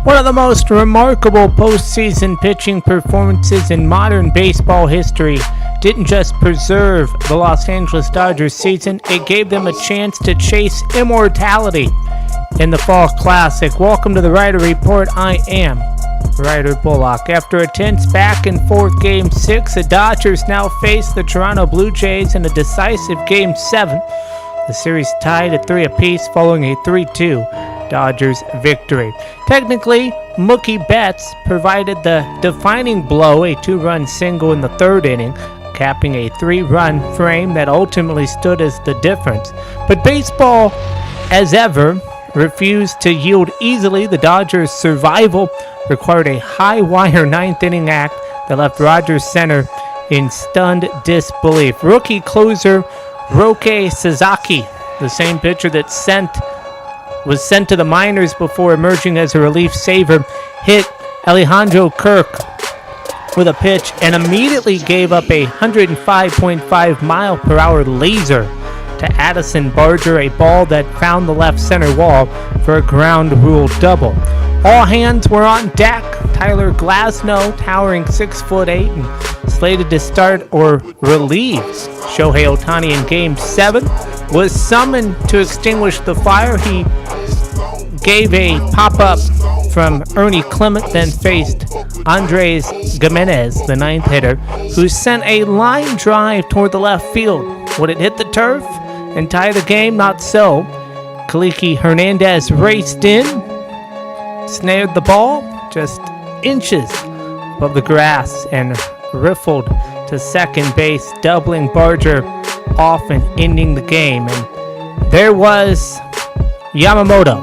One of the most remarkable postseason pitching performances in modern baseball history didn't just preserve the Los Angeles Dodgers season, it gave them a chance to chase immortality in the Fall Classic. Welcome to the Ryder Report. I am Ryder Bullock. After a tense back-and-forth Game 6, the Dodgers now face the Toronto Blue Jays in a decisive Game 7. The series tied at 3 apiece following a 3-2 Dodgers victory. Technically, Mookie Betts provided the defining blow, a 2-run single in the third inning, capping a 3-run frame that ultimately stood as the difference. But baseball, as ever, refused to yield easily. The Dodgers' survival required a high-wire ninth-inning act that left Rogers Center in stunned disbelief. Rookie closer Roque Sasaki, the same pitcher that was sent to the minors before emerging as a relief saver, hit Alejandro Kirk with a pitch and immediately gave up a 105.5 mile per hour laser to Addison Barger, a ball that found the left center wall for a ground rule double. All hands were on deck. Tyler Glasnow, towering 6'8" and slated to start or relieve Shohei Ohtani in Game 7, was summoned to extinguish the fire. He gave a pop-up from Ernie Clement, then faced Andres Gimenez, the ninth hitter, who sent a line drive toward the left field. Would it hit the turf and tie the game? Not so. Kaliki Hernandez raced in, snared the ball just inches above the grass, and riffled to second base, doubling Barger off and ending the game. And there was Yamamoto,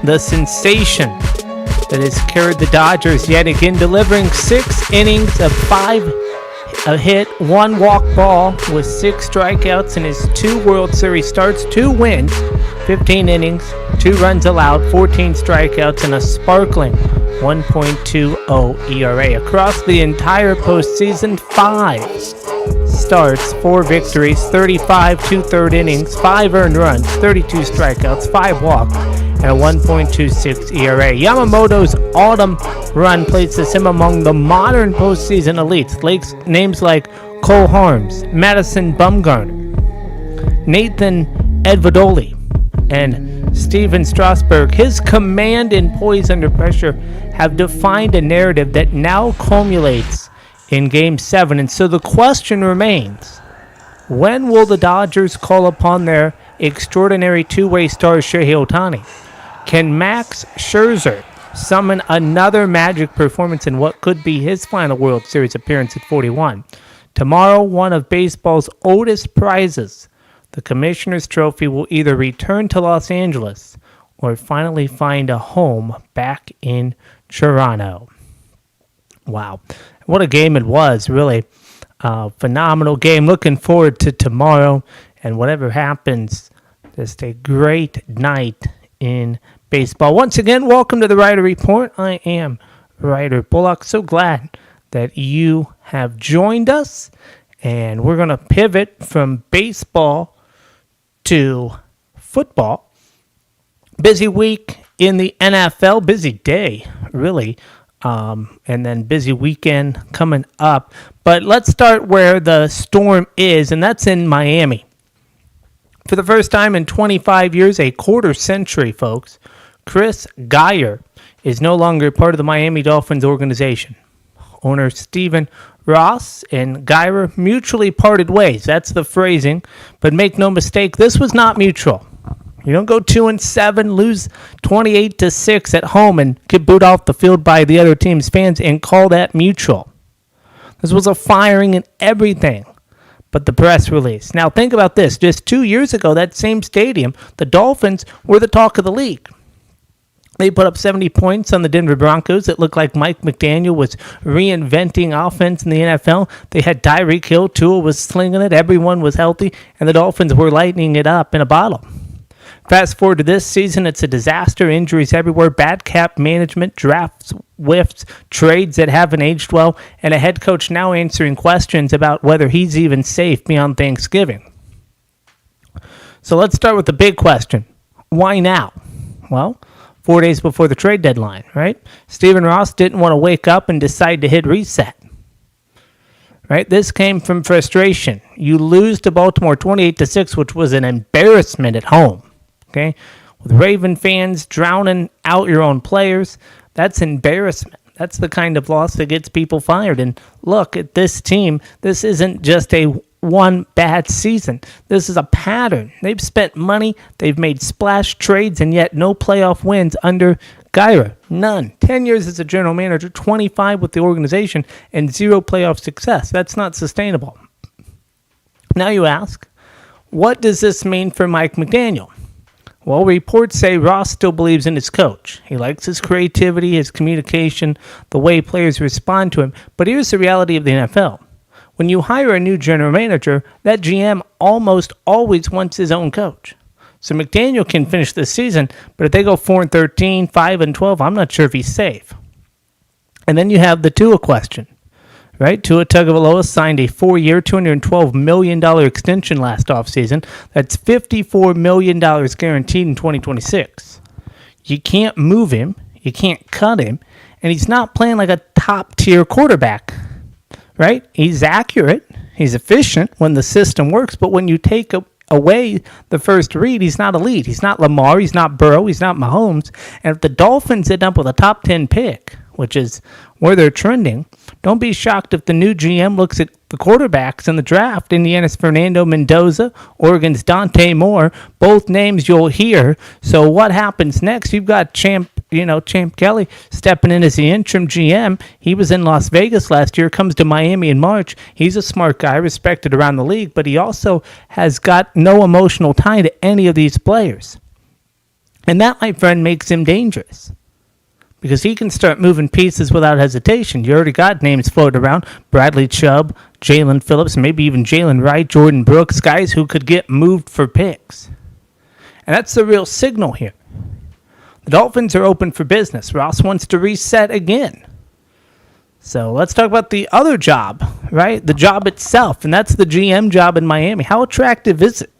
the sensation that has carried the Dodgers yet again, delivering 6 innings of 5 hit, 1 walk ball with 6 strikeouts in his 2 World Series starts, 2 wins, 15 innings, 2 runs allowed, 14 strikeouts, and a sparkling 1.20 ERA. Across the entire postseason, 5 starts, 4 victories, 35 2/3 innings, 5 earned runs, 32 strikeouts, 5 walks, and a 1.26 ERA. Yamamoto's autumn run places him among the modern postseason elites. Names like Cole Harms, Madison Bumgarner, Nathan Eovaldi, and Steven Strasburg. His command and poise under pressure have defined a narrative that now culminates in Game 7. And so the question remains, when will the Dodgers call upon their extraordinary two-way star Shohei Ohtani? Can Max Scherzer summon another magic performance in what could be his final World Series appearance at 41? Tomorrow, one of baseball's oldest prizes, the Commissioner's Trophy, will either return to Los Angeles or finally find a home back in Toronto. Wow. What a game it was, really. Phenomenal game. Looking forward to tomorrow and whatever happens. Just a great night in baseball. Once again, welcome to the Ryder Report. I am Ryder Bullock. So glad that you have joined us. And we're going to pivot from baseball to football. Busy week in the NFL. Busy day, really. And then busy weekend coming up. But let's start where the storm is, and that's in Miami. For the first time in 25 years, a quarter century, folks, Chris Geyer is no longer part of the Miami Dolphins organization. Owner Stephen Ross and Geyer mutually parted ways. That's the phrasing. But make no mistake, this was not mutual. You don't go 2-7, lose 28-6 at home, and get booed off the field by the other team's fans and call that mutual. This was a firing and everything but the press release. Now think about this. Just 2 years ago, that same stadium, the Dolphins were the talk of the league. They put up 70 points on the Denver Broncos. It looked like Mike McDaniel was reinventing offense in the NFL. They had Tyreek Hill. Tua was slinging it. Everyone was healthy, and the Dolphins were lighting it up in a bottle. Fast forward to this season, it's a disaster. Injuries everywhere, bad cap management, drafts, whiffs, trades that haven't aged well, and a head coach now answering questions about whether he's even safe beyond Thanksgiving. So let's start with the big question. Why now? Well, 4 days before the trade deadline, right? Stephen Ross didn't want to wake up and decide to hit reset, right? This came from frustration. You lose to Baltimore 28-6, which was an embarrassment at home, okay? With Raven fans drowning out your own players, that's embarrassment. That's the kind of loss that gets people fired. And look, at this team, this isn't just a one bad season. This is a pattern. They've spent money, they've made splash trades, and yet no playoff wins under Gyra. None. 10 years as a general manager, 25 with the organization, and 0 playoff success. That's not sustainable. Now you ask, what does this mean for Mike McDaniel? Well, reports say Ross still believes in his coach. He likes his creativity, his communication, the way players respond to him. But here's the reality of the NFL. When you hire a new general manager, that GM almost always wants his own coach. So McDaniel can finish this season, but if they go 4-13, 5-12, I'm not sure if he's safe. And then you have the Tua question, right? Tua Tagovailoa signed a 4-year, $212 million extension last offseason. That's $54 million guaranteed in 2026. You can't move him, you can't cut him, and he's not playing like a top-tier quarterback. Right? He's accurate. He's efficient when the system works. But when you take away the first read, he's not elite. He's not Lamar. He's not Burrow. He's not Mahomes. And if the Dolphins end up with a top 10 pick, which is where they're trending, don't be shocked if the new GM looks at the quarterbacks in the draft. Indiana's Fernando Mendoza, Oregon's Dante Moore, both names you'll hear. So what happens next? You've got Champ Kelly stepping in as the interim GM. He was in Las Vegas last year, comes to Miami in March. He's a smart guy, respected around the league, but he also has got no emotional tie to any of these players. And that, my friend, makes him dangerous, because he can start moving pieces without hesitation. You already got names floated around: Bradley Chubb, Jalen Phillips, maybe even Jalen Wright, Jordan Brooks, guys who could get moved for picks. And that's the real signal here. The Dolphins are open for business. Ross wants to reset again. So let's talk about the other job, right? The job itself, and that's the GM job in Miami. How attractive is it?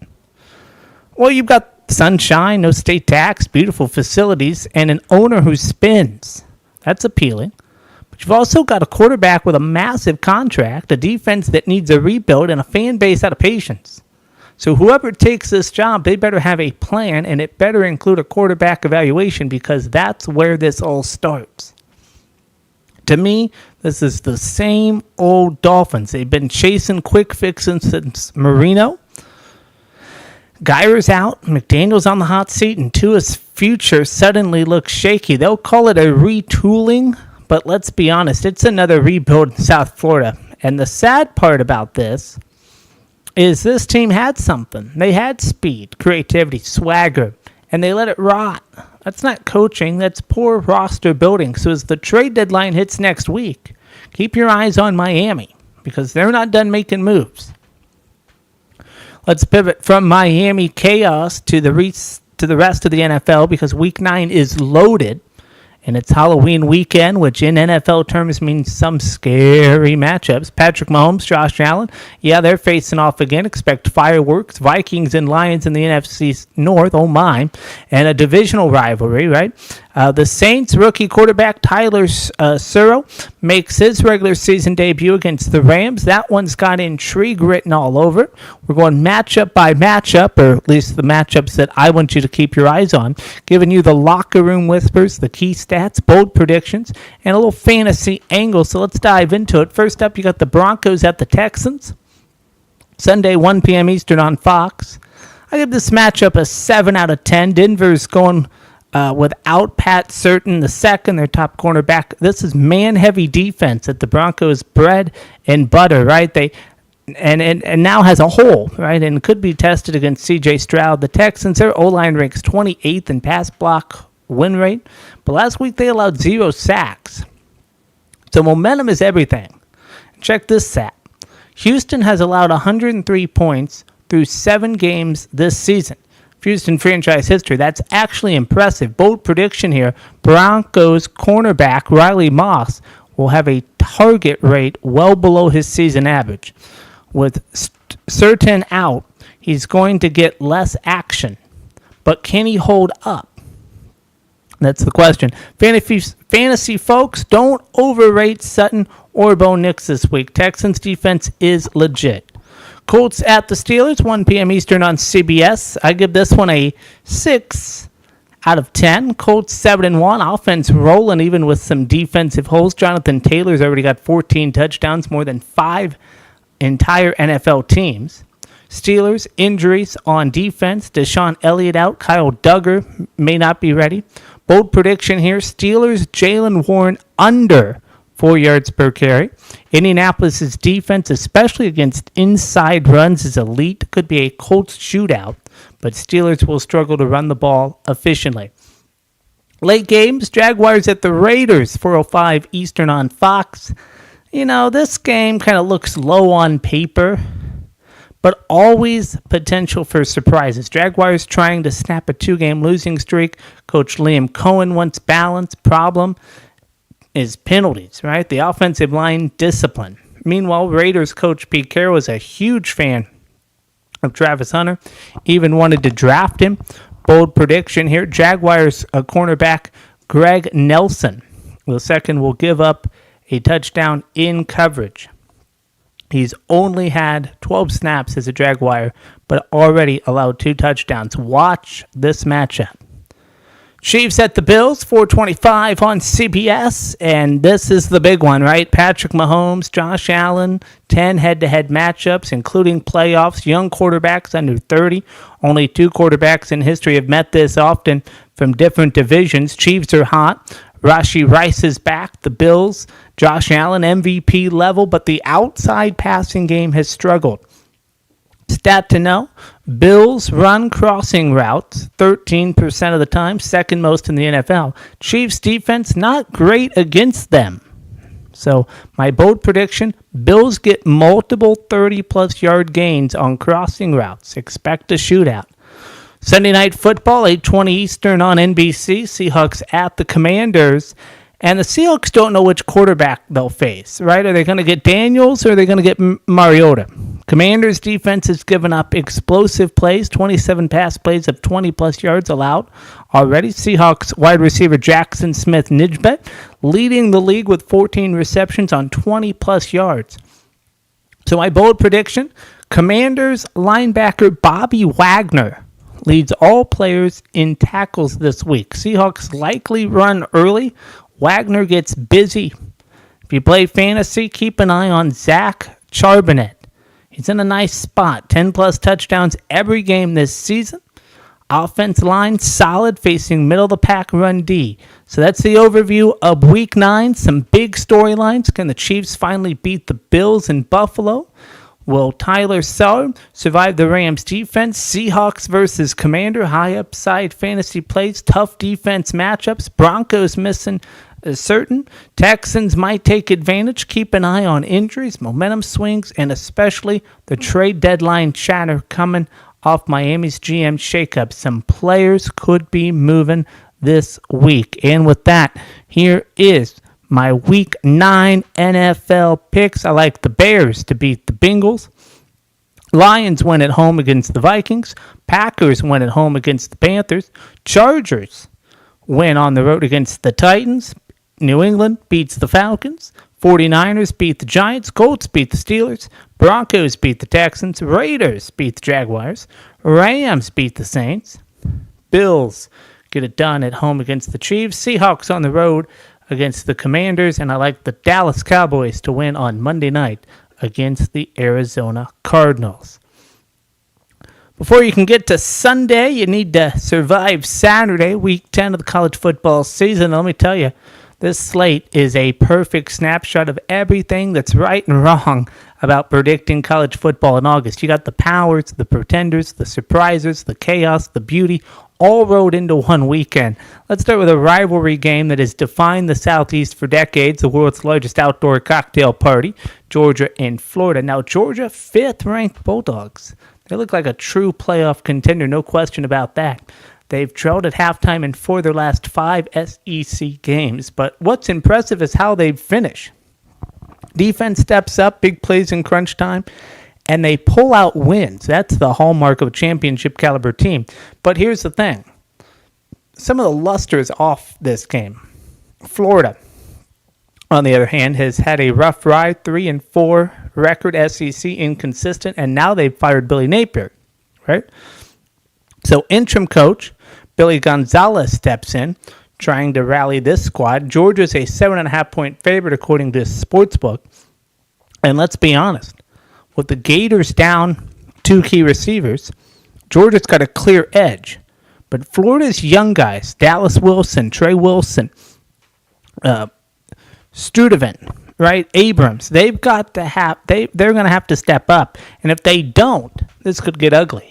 Well, you've got sunshine, no state tax, beautiful facilities, and an owner who spins. That's appealing. But you've also got a quarterback with a massive contract, a defense that needs a rebuild, and a fan base out of patience. So whoever takes this job, they better have a plan, and it better include a quarterback evaluation, because that's where this all starts. To me, this is the same old Dolphins. They've been chasing quick fixes since Marino. Gyra's out, McDaniel's on the hot seat, and Tua's future suddenly looks shaky. They'll call it a retooling, but let's be honest, it's another rebuild in South Florida. And the sad part about this is this team had something. They had speed, creativity, swagger, and they let it rot. That's not coaching. That's poor roster building. So as the trade deadline hits next week, keep your eyes on Miami, because they're not done making moves. Let's pivot from Miami chaos to the rest of the NFL, because Week 9 is loaded. And it's Halloween weekend, which in NFL terms means some scary matchups. Patrick Mahomes, Josh Allen, yeah, they're facing off again. Expect fireworks. Vikings and Lions in the NFC North, oh my. And a divisional rivalry, right? The Saints rookie quarterback Tyler Suro makes his regular season debut against the Rams. That one's got intrigue written all over it. We're going matchup by matchup, or at least the matchups that I want you to keep your eyes on, giving you the locker room whispers, the key stats, bold predictions, and a little fantasy angle. So let's dive into it. First up, you got the Broncos at the Texans. Sunday, 1 p.m. Eastern on Fox. I give this matchup a 7 out of 10. Denver's going without Pat Certain II, their top cornerback. This is man-heavy defense that the Broncos bread and butter, right? They and now has a hole, right? And could be tested against C.J. Stroud. The Texans, their O-line ranks 28th in pass block win rate, but last week they allowed 0 sacks. So momentum is everything. Check this stat. Houston has allowed 103 points through 7 games this season. Houston franchise history. That's actually impressive. Bold prediction here. Broncos cornerback Riley Moss will have a target rate well below his season average. With Certain out, he's going to get less action. But can he hold up? That's the question. Fantasy folks, don't overrate Sutton or Bo Nix this week. Texans defense is legit. Colts at the Steelers, 1 p.m. Eastern on CBS. I give this one a 6 out of 10. Colts 7-1. Offense rolling even with some defensive holes. Jonathan Taylor's already got 14 touchdowns, more than 5 entire NFL teams. Steelers, injuries on defense. Deshaun Elliott out. Kyle Duggar may not be ready. Bold prediction here. Steelers, Jaylen Warren under 4 yards per carry. Indianapolis' defense, especially against inside runs, is elite. Could be a Colts shootout, but Steelers will struggle to run the ball efficiently. Late games, Jaguars at the Raiders, 4:05 Eastern on Fox. This game kind of looks low on paper, but always potential for surprises. Jaguars trying to snap a 2-game losing streak. Coach Liam Cohen wants balance. Problem is penalties, right? The offensive line discipline. Meanwhile, Raiders coach Pete Carroll is a huge fan of Travis Hunter. Even wanted to draft him. Bold prediction here. Jaguars cornerback Greg Nelson, the second, will give up a touchdown in coverage. He's only had 12 snaps as a Jaguar, but already allowed 2 touchdowns. Watch this matchup. Chiefs at the Bills, 4:25 on CBS, and this is the big one, right? Patrick Mahomes, Josh Allen, 10 head-to-head matchups, including playoffs, young quarterbacks under 30. Only 2 quarterbacks in history have met this often from different divisions. Chiefs are hot. Rashee Rice is back. The Bills, Josh Allen, MVP level, but the outside passing game has struggled. Stat to know, Bills run crossing routes 13% of the time, second most in the NFL. Chiefs defense not great against them. So my bold prediction, Bills get multiple 30-plus yard gains on crossing routes. Expect a shootout. Sunday Night Football, 8:20 Eastern on NBC. Seahawks at the Commanders. And the Seahawks don't know which quarterback they'll face, right? Are they going to get Daniels or are they going to get Mariota? Commanders' defense has given up explosive plays, 27 pass plays of 20-plus yards allowed already. Seahawks wide receiver Jackson Smith-Njigba leading the league with 14 receptions on 20-plus yards. So my bold prediction, Commanders linebacker Bobby Wagner leads all players in tackles this week. Seahawks likely run early. Wagner gets busy. If you play fantasy, keep an eye on Zach Charbonnet. He's in a nice spot. 10-plus touchdowns every game this season. Offense line solid, facing middle-of-the-pack run D. So that's the overview of Week 9. Some big storylines. Can the Chiefs finally beat the Bills in Buffalo? Will Tyler Sauer survive the Rams defense? Seahawks versus Commander, high upside fantasy plays, tough defense matchups. Broncos missing certain. Texans might take advantage. Keep an eye on injuries, momentum swings, and especially the trade deadline chatter coming off Miami's GM shakeup. Some players could be moving this week. And with that, here is my Week 9 NFL picks. I like the Bears to beat the Bengals. Lions win at home against the Vikings. Packers win at home against the Panthers. Chargers win on the road against the Titans. New England beats the Falcons. 49ers beat the Giants. Colts beat the Steelers. Broncos beat the Texans. Raiders beat the Jaguars. Rams beat the Saints. Bills get it done at home against the Chiefs. Seahawks on the road against the Commanders, and I like the Dallas Cowboys to win on Monday night against the Arizona Cardinals. Before you can get to Sunday, you need to survive Saturday, Week 10 of the college football season. Let me tell you, this slate is a perfect snapshot of everything that's right and wrong about predicting college football in August. You got the powers, the pretenders, the surprisers, the chaos, the beauty, all rolled into one weekend. Let's start with a rivalry game that has defined the Southeast for decades, the world's largest outdoor cocktail party, Georgia and Florida. Now, Georgia, 5th-ranked Bulldogs. They look like a true playoff contender, no question about that. They've trailed at halftime in 4 of their last 5 SEC games, but what's impressive is how they've finished. Defense steps up, big plays in crunch time, and they pull out wins. That's the hallmark of a championship caliber team. But here's the thing. some of the luster is off this game. Florida, on the other hand, has had a rough ride, 3-4 record, SEC inconsistent, and now they've fired Billy Napier, right? So interim coach Billy Gonzalez steps in, trying to rally this squad. Georgia's a 7.5-point favorite according to this sportsbook. And let's be honest, with the Gators down 2 key receivers, Georgia's got a clear edge. But Florida's young guys, Dallas Wilson, Trey Wilson, Studevant, right, Abrams, they've got to have, they're going to have to step up. And if they don't, this could get ugly.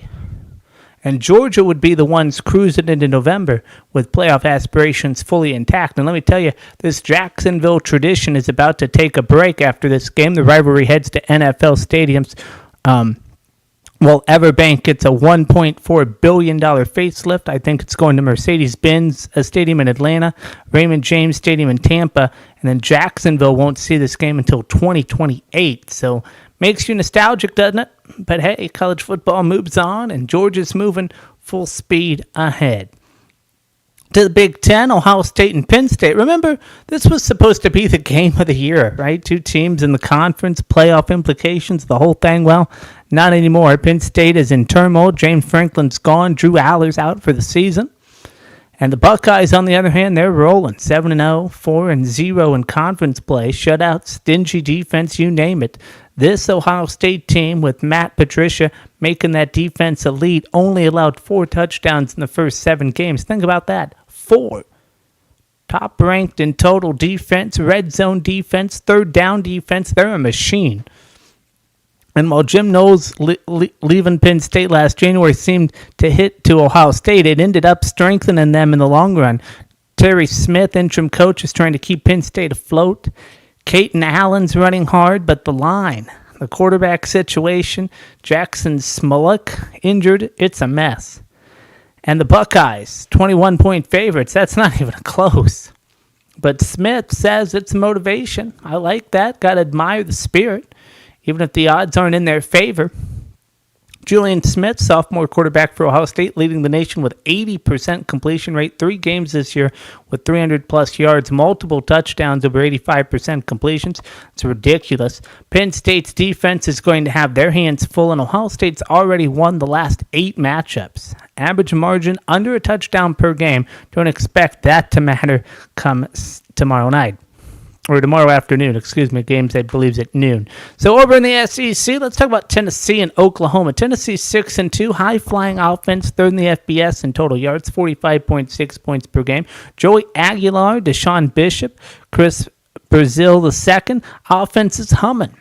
And Georgia would be the ones cruising into November with playoff aspirations fully intact. And let me tell you, this Jacksonville tradition is about to take a break after this game. The rivalry heads to NFL stadiums. Everbank gets a $1.4 billion facelift. I think it's going to Mercedes-Benz Stadium in Atlanta, Raymond James Stadium in Tampa, and then Jacksonville won't see this game until 2028. So makes you nostalgic, doesn't it? But hey, college football moves on, and Georgia's moving full speed ahead. To the Big Ten, Ohio State and Penn State. Remember, this was supposed to be the game of the year, right? 2 teams in the conference, playoff implications, the whole thing. Well, not anymore. Penn State is in turmoil. James Franklin's gone. Drew Aller's out for the season. And the Buckeyes, on the other hand, they're rolling. 7-0, 4-0 in conference play. Shutouts, stingy defense, you name it. This Ohio State team with Matt Patricia making that defense elite only allowed 4 touchdowns in the first 7 games. Think about that. 4. Top ranked in total defense, red zone defense, third down defense. They're a machine. And while Jim Knowles leaving Penn State last January seemed to hit to Ohio State, it ended up strengthening them in the long run. Terry Smith, interim coach, is trying to keep Penn State afloat. Caton Allen's running hard, but the line, the quarterback situation, Jackson Smolik injured, it's a mess. And the Buckeyes, 21-point favorites, that's not even close. But Smith says it's motivation. I like that. Got to admire the spirit, even if the odds aren't in their favor. Julian Smith, sophomore quarterback for Ohio State, leading the nation with 80% completion rate. 3 games this year with 300-plus yards, multiple touchdowns, over 85% completions. It's ridiculous. Penn State's defense is going to have their hands full, and Ohio State's already won the last 8 matchups. Average margin under a touchdown per game. Don't expect that to matter come tomorrow night. Or tomorrow afternoon, games I believe is at noon. So over in the SEC, let's talk about Tennessee and Oklahoma. Tennessee 6-2, high-flying offense, 3rd in the FBS in total yards, 45.6 points per game. Joey Aguilar, Deshaun Bishop, Chris Brazil II, offense is humming.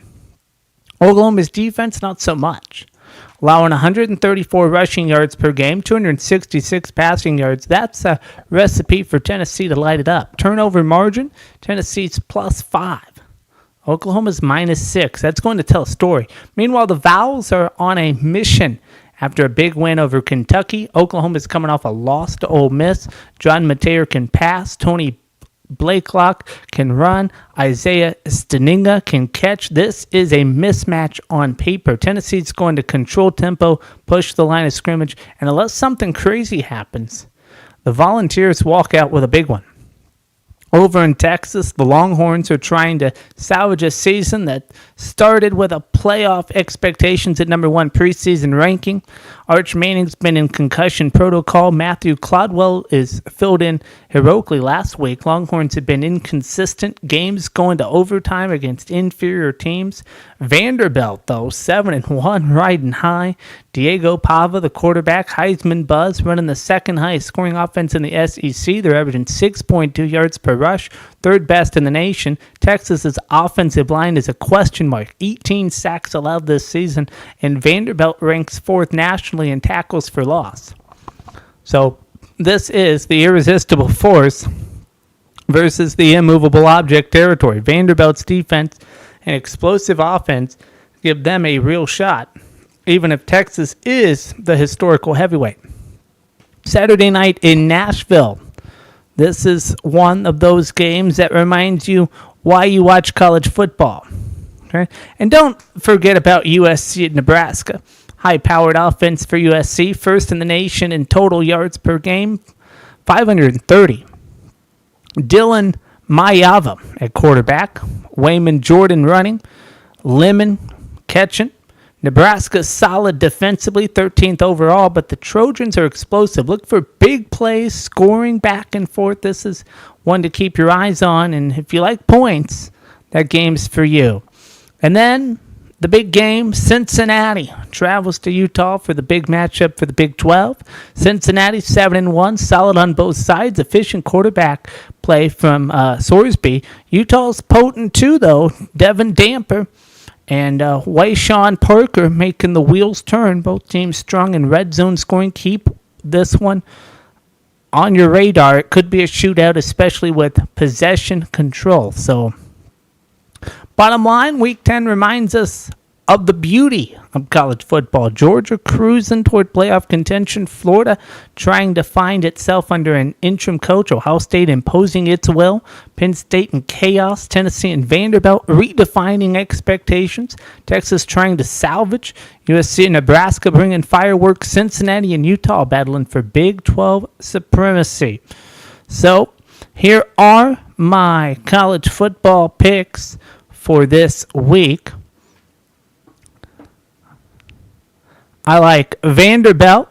Oklahoma's defense, not so much. Allowing 134 rushing yards per game, 266 passing yards. That's a recipe for Tennessee to light it up. Turnover margin, Tennessee's +5. Oklahoma's -6. That's going to tell a story. Meanwhile, the Vols are on a mission. After a big win over Kentucky, Oklahoma's coming off a loss to Ole Miss. John Mateer can pass. Tony Blakelock can run. Isaiah Staninga can catch. This is a mismatch on paper. Tennessee's going to control tempo, push the line of scrimmage, and unless something crazy happens, the Volunteers walk out with a big one. Over in Texas, the Longhorns are trying to salvage a season that started with a playoff expectations at number 1 preseason ranking. Arch Manning's been in concussion protocol. Matthew Cladwell is filled in heroically last week. Longhorns have been inconsistent. Games going to overtime against inferior teams. Vanderbilt, though, 7-1, riding high. Diego Pava, the quarterback, Heisman buzz, running the second highest scoring offense in the SEC. They're averaging 6.2 yards per rush, 3rd best in the nation. Texas's offensive line is a question mark. 18 sacks allowed this season, and Vanderbilt ranks 4th nationally in tackles for loss. So this is the irresistible force versus the immovable object territory. Vanderbilt's defense and explosive offense give them a real shot, even if Texas is the historical heavyweight. Saturday night in Nashville. This is one of those games that reminds you why you watch college football. Okay? And don't forget about USC at Nebraska. High-powered offense for USC, 1st in the nation in total yards per game, 530. Dylan Mayava at quarterback. Wayman Jordan running. Lemon catching. Nebraska solid defensively, 13th overall, but the Trojans are explosive. Look for big plays, scoring back and forth. This is one to keep your eyes on, and if you like points, that game's for you. And then the big game, Cincinnati travels to Utah for the big matchup for the Big 12. Cincinnati 7-1, solid on both sides, efficient quarterback play from Sorsby. Utah's potent too, though. Devin Damper and Wayshawn Parker making the wheels turn. Both teams strong in red zone scoring. Keep this one on your radar. It could be a shootout, especially with possession control. So, bottom line, Week 10 reminds us of the beauty of college football. Georgia cruising toward playoff contention. Florida trying to find itself under an interim coach. Ohio State imposing its will. Penn State in chaos. Tennessee and Vanderbilt redefining expectations. Texas trying to salvage. USC and Nebraska bringing fireworks. Cincinnati and Utah battling for Big 12 supremacy. So, here are my college football picks for this week. I like Vanderbilt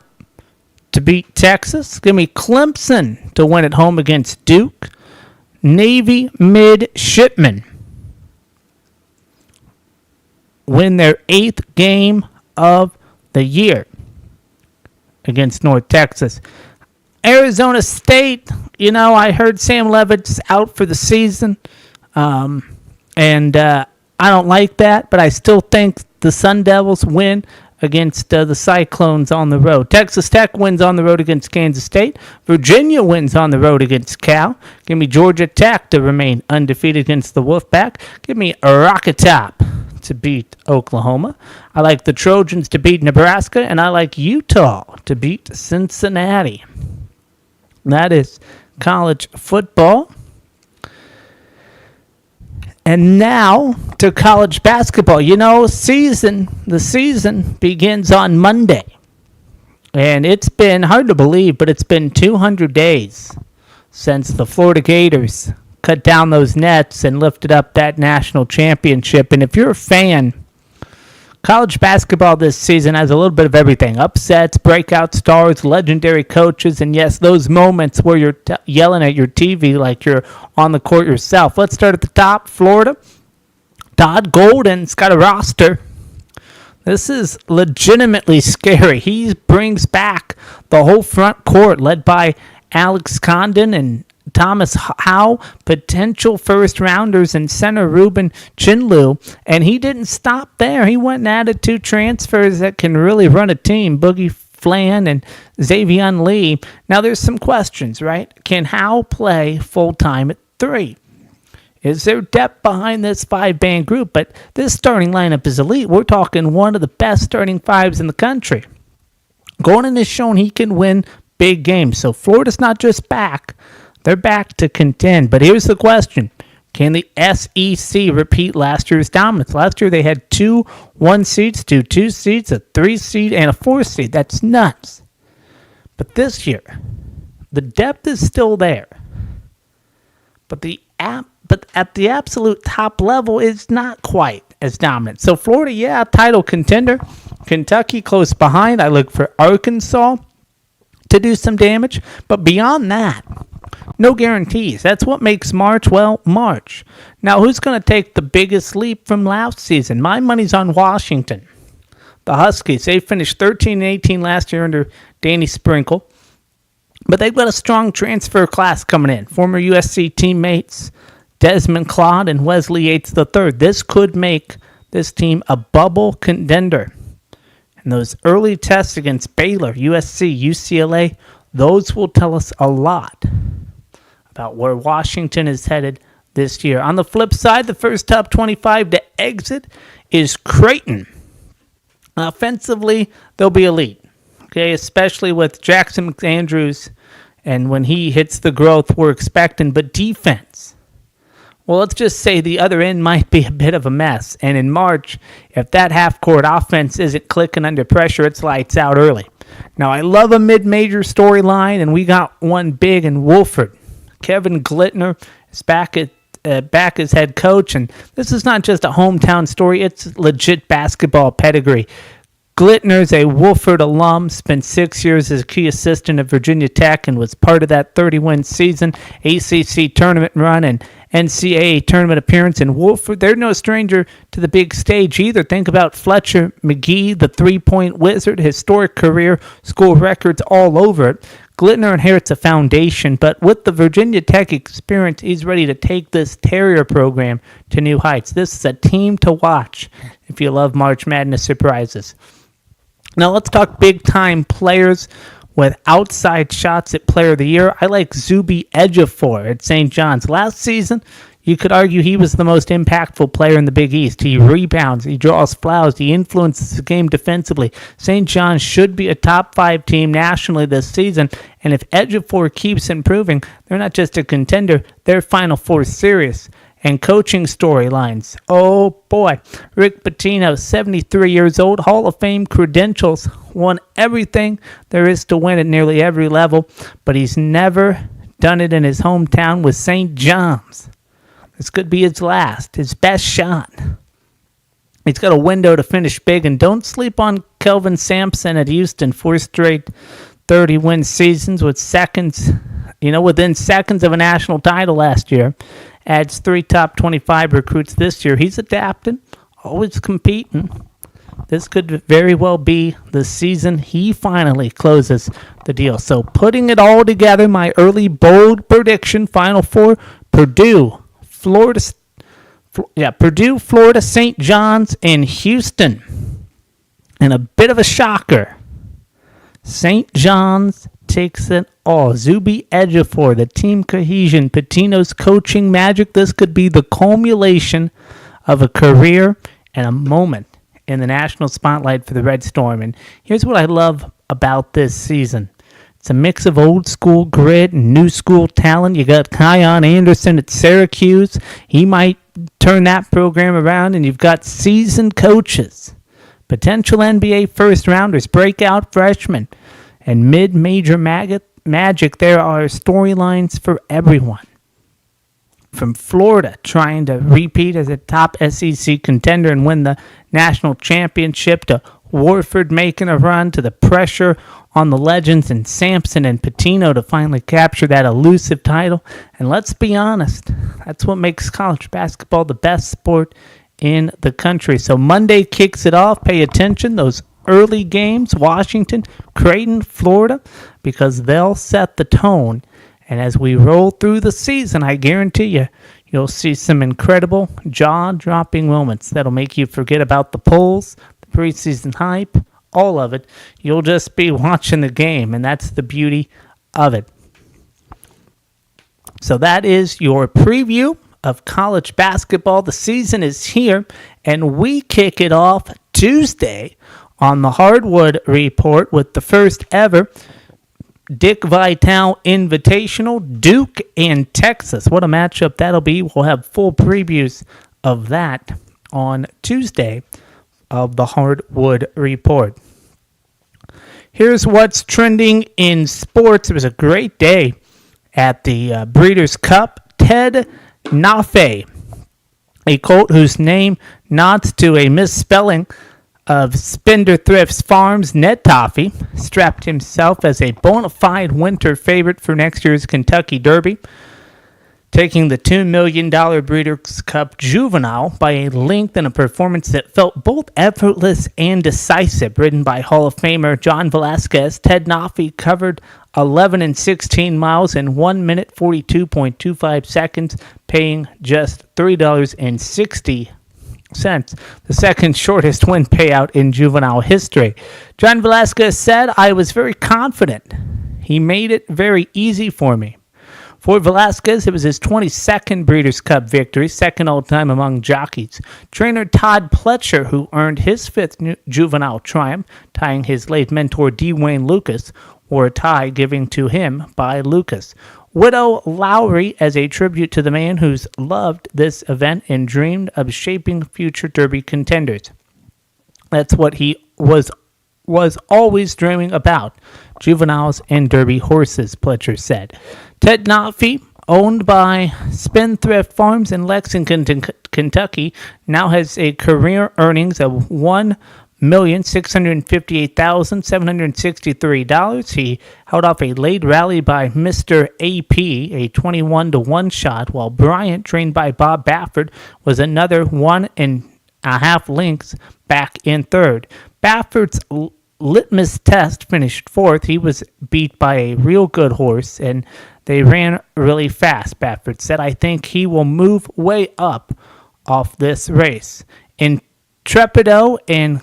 to beat Texas. Give me Clemson to win at home against Duke. Navy Midshipmen win their 8th game of the year against North Texas. Arizona State, I heard Sam Levitt's out for the season. And I don't like that, but I still think the Sun Devils win against the Cyclones on the road. Texas Tech wins on the road against Kansas State. Virginia wins on the road against Cal. Give me Georgia Tech to remain undefeated against the Wolfpack. Give me Rocket Top to beat Oklahoma. I like the Trojans to beat Nebraska, and I like Utah to beat Cincinnati. That is college football. And now to college basketball. The season begins on Monday. And it's been hard to believe, but it's been 200 days since the Florida Gators cut down those nets and lifted up that national championship. And if you're a fan, college basketball this season has a little bit of everything. Upsets, breakout stars, legendary coaches, and yes, those moments where you're yelling at your TV like you're on the court yourself. Let's start at the top. Florida. Todd Golden's got a roster. This is legitimately scary. He brings back the whole front court led by Alex Condon and Thomas Howe, potential first-rounders, and center Ruben Chinlu. And he didn't stop there. He went and added 2 transfers that can really run a team, Boogie Flan and Xavier Lee. Now, there's some questions, right? Can Howe play full-time at 3? Is there depth behind this 5-man group? But this starting lineup is elite. We're talking one of the best starting 5s in the country. Gordon has shown he can win big games. So Florida's not just back. They're back to contend. But here's the question. Can the SEC repeat last year's dominance? Last year they had 2 1 seeds, 2 seeds, a 3 seed, and a 4 seed. That's nuts. But this year, the depth is still there. But at the absolute top level is not quite as dominant. So Florida, title contender. Kentucky close behind. I look for Arkansas to do some damage. But beyond that, no guarantees. That's what makes March, March. Now, who's going to take the biggest leap from last season? My money's on Washington. The Huskies, they finished 13-18 last year under Danny Sprinkle. But they've got a strong transfer class coming in. Former USC teammates Desmond Claude and Wesley Yates III. This could make this team a bubble contender. And those early tests against Baylor, USC, UCLA, those will tell us a lot about where Washington is headed this year. On the flip side, the first top 25 to exit is Creighton. Offensively, they'll be elite. Okay, especially with Jackson McAndrews, and when he hits the growth we're expecting. But defense, well, let's just say the other end might be a bit of a mess. And in March, if that half-court offense isn't clicking under pressure, it's lights out early. Now, I love a mid-major storyline, and we got one big in Wolford. Kevin Glittner is back as head coach, and this is not just a hometown story, it's legit basketball pedigree. Glittner's a Wolford alum, spent 6 years as a key assistant at Virginia Tech, and was part of that 30-win season, ACC tournament run, and NCAA tournament appearance in Wolford. They're no stranger to the big stage either. Think about Fletcher McGee, the three-point wizard, historic career, school records all over it. Glittner inherits a foundation, but with the Virginia Tech experience, he's ready to take this Terrier program to new heights. This is a team to watch if you love March Madness surprises. Now let's talk big-time players with outside shots at Player of the Year. I like Zuby Ejiofor at St. John's. Last season, you could argue he was the most impactful player in the Big East. He rebounds, he draws fouls, he influences the game defensively. St. John's should be a top 5 team nationally this season, and if Ejiofor keeps improving, they're not just a contender, they're Final Four serious. And coaching storylines. Oh boy, Rick Pitino, 73 years old, Hall of Fame credentials, won everything there is to win at nearly every level, but he's never done it in his hometown with St. John's. This could be his last, his best shot. He's got a window to finish big, and don't sleep on Kelvin Sampson at Houston, 4 straight 30-win seasons with within seconds of a national title last year. Adds 3 top 25 recruits this year. He's adapting, always competing. This could very well be the season he finally closes the deal. So putting it all together, my early bold prediction, Final Four, Purdue, Florida, St. John's, and Houston. And a bit of a shocker, St. John's takes it all. Zuby Ejiofor, the team cohesion, Pitino's coaching magic. This could be the culmination of a career and a moment in the national spotlight for the Red Storm. And here's what I love about this season. It's a mix of old school grit and new school talent. You got Kion Anderson at Syracuse. He might turn that program around. And you've got seasoned coaches, potential NBA first-rounders, breakout freshmen, and mid-major magic. There are storylines for everyone. From Florida trying to repeat as a top SEC contender and win the national championship, to Warford making a run, to the pressure on the legends and Sampson and Pitino to finally capture that elusive title. And let's be honest, that's what makes college basketball the best sport in the country. So Monday kicks it off. Pay attention. Those early games, Washington, Creighton, Florida, because they'll set the tone. And as we roll through the season, I guarantee you'll see some incredible jaw-dropping moments that'll make you forget about the polls, the preseason hype, all of it. You'll just be watching the game, and that's the beauty of it. So that is your preview of college basketball. The season is here, and we kick it off Tuesday on the Hardwood Report with the first ever Dick Vitale Invitational, Duke and Texas. What a matchup that'll be. We'll have full previews of that on Tuesday of the Hardwood Report. Here's what's trending in sports. It was a great day at the Breeders' Cup. Ted Nafe, a colt whose name nods to a misspelling of Spindthrift Farms' Ned Toffee, strapped himself as a bona fide winter favorite for next year's Kentucky Derby, taking the $2 million Breeders' Cup Juvenile by a length and a performance that felt both effortless and decisive. Ridden by Hall of Famer John Velasquez, Ted Nafe covered 11 and 16 miles in 1 minute 42.25 seconds, paying just $3.60. The second shortest win payout in juvenile history. John Velasquez said, "I was very confident. He made it very easy for me." For Velasquez, it was his 22nd Breeders' Cup victory, second all-time among jockeys. Trainer Todd Pletcher, who earned his 5th juvenile triumph, tying his late mentor D. Wayne Lucas, wore a tie given to him by Lucas. Widow Lowry as a tribute to the man who's loved this event and dreamed of shaping future Derby contenders. That's what he was was always dreaming about juveniles and derby horses, Pletcher said. Ted Knopfe, owned by Spendthrift Farms in Lexington, Kentucky, now has a career earnings of $1,658,763. He held off a late rally by Mr. AP, a 21-1 shot, while Bryant, trained by Bob Baffert, was another 1.5 lengths back in third. Baffert's litmus test finished fourth. He was beat by a real good horse, and they ran really fast, Baffert said. I think he will move way up off this race. Intrepido and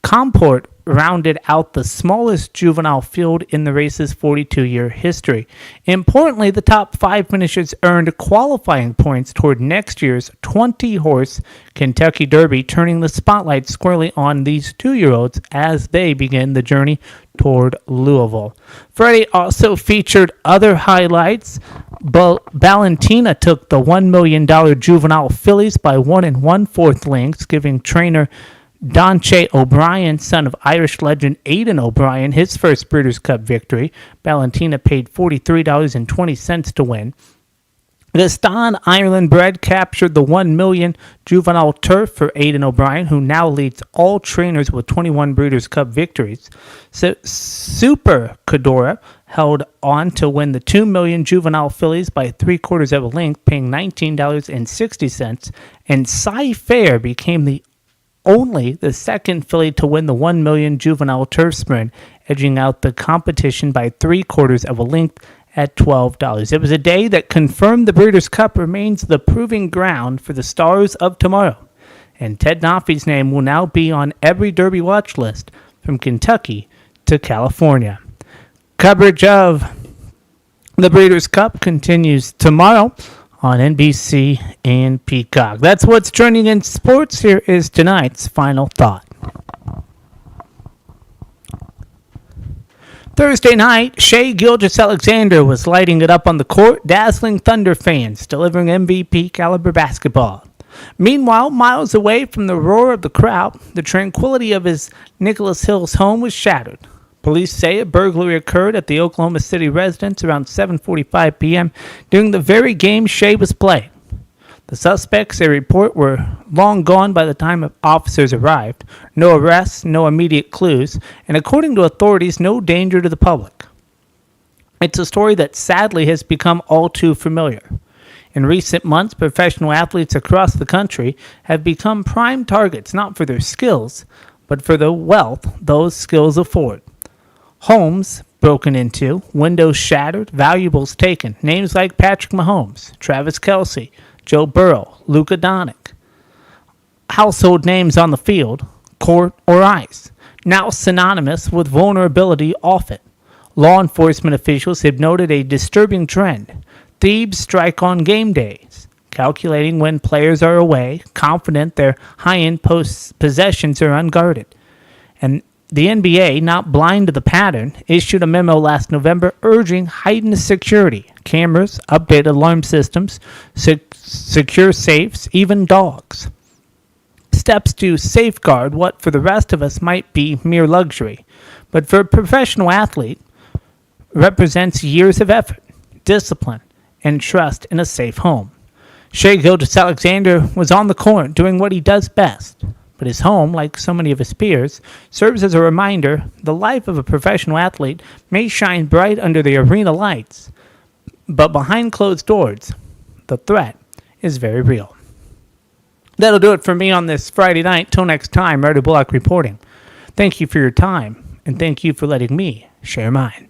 Comport rounded out the smallest juvenile field in the race's 42-year history. Importantly, the top 5 finishers earned qualifying points toward next year's 20-horse Kentucky Derby, turning the spotlight squarely on these 2-year-olds as they begin the journey toward Louisville. Friday also featured other highlights. Valentina took the $1 million juvenile fillies by 1 1/4 lengths, giving trainer Donche O'Brien, son of Irish legend Aidan O'Brien, his first Breeders' Cup victory. Valentina paid $43.20 to win. Gaston, Ireland-bred, captured the $1 million juvenile turf for Aidan O'Brien, who now leads all trainers with 21 Breeders' Cup victories. Super Cadora held on to win the $2 million juvenile fillies by 3/4 of a length, paying $19.60, and Cy Fair became only the second filly to win the $1 million juvenile turf sprint, edging out the competition by 3/4 of a length at $12. It was a day that confirmed the Breeders' Cup remains the proving ground for the stars of tomorrow, and Ted Knopfe's name will now be on every Derby watch list from Kentucky to California. Coverage of the Breeders' Cup continues tomorrow on NBC and Peacock. That's what's trending in sports. Here is tonight's final thought. Thursday night, Shai Gilgeous-Alexander was lighting it up on the court, dazzling Thunder fans, delivering MVP-caliber basketball. Meanwhile, miles away from the roar of the crowd, the tranquility of his Nicholas Hills home was shattered. Police say a burglary occurred at the Oklahoma City residence around 7:45 p.m. during the very game Shai was playing. The suspects, they report, were long gone by the time officers arrived. No arrests, no immediate clues, and according to authorities, no danger to the public. It's a story that sadly has become all too familiar. In recent months, professional athletes across the country have become prime targets not for their skills, but for the wealth those skills afford. Homes broken into, windows shattered, valuables taken. Names like Patrick Mahomes, Travis Kelce, Joe Burrow, Luka Doncic. Household names on the field, court, or ice, now synonymous with vulnerability off it. Law enforcement officials have noted a disturbing trend. Thieves strike on game days, calculating when players are away, confident their high-end possessions are unguarded. And the NBA, not blind to the pattern, issued a memo last November urging heightened security, cameras, updated alarm systems, secure safes, even dogs. Steps to safeguard what for the rest of us might be mere luxury, but for a professional athlete represents years of effort, discipline, and trust in a safe home. Shai Gilgeous-Alexander was on the court doing what he does best. But his home, like so many of his peers, serves as a reminder the life of a professional athlete may shine bright under the arena lights, but behind closed doors, the threat is very real. That'll do it for me on this Friday night. Till next time, Ryder Bullock reporting. Thank you for your time, and thank you for letting me share mine.